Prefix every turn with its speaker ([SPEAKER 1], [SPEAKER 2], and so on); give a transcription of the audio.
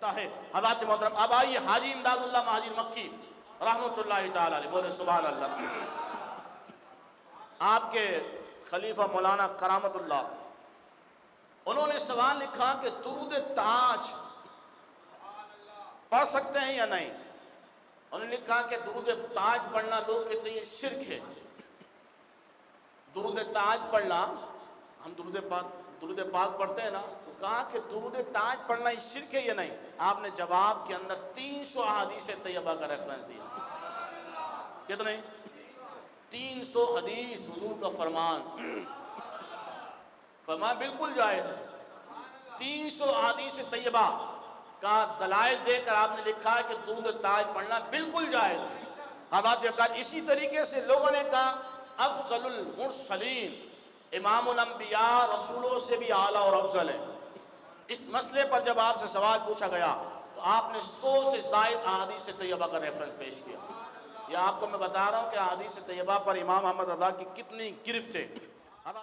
[SPEAKER 1] سکتا ہے حضرات محترم۔ اب آئیے حاجی امداد اللہ مہاجر مکی رحمۃ اللہ تعالی علیہ، بولے سبحان اللہ۔ آپ کے خلیفہ مولانا کرامت اللہ، انہوں نے سوال لکھا کہ درود تاج پڑھ سکتے ہیں یا نہیں؟ انہوں نے لکھا کہ درود تاج پڑھنا لوگ کہتے ہیں یہ شرک ہے۔ درود تاج پڑھنا، ہم درود پاک پڑھتے ہیں نا، تو کہا کہ درود تاج پڑھنا یہ شرک ہے یا نہیں؟ آپ نے جواب کے اندر 300 احادیث طیبہ کا ریفرنس دیا۔ کتنے؟ 300 حدیث، حضور کا فرمان، فرمایا بالکل جائز ہے۔ 300 احادیث طیبہ کا دلائل دے کر آپ نے لکھا کہ درود تاج پڑھنا بالکل جائز ہے۔ اسی طریقے سے لوگوں نے کہا افضل المرسلین، امام الانبیاء رسولوں سے بھی اعلیٰ اور افضل ہے۔ اس مسئلے پر جب آپ سے سوال پوچھا گیا تو آپ نے 100 سے زائد احادیث طیبہ کا ریفرنس پیش کیا۔ یہ آپ کو میں بتا رہا ہوں کہ احادیث طیبہ پر امام احمد رضا کی کتنی گرفت ہے۔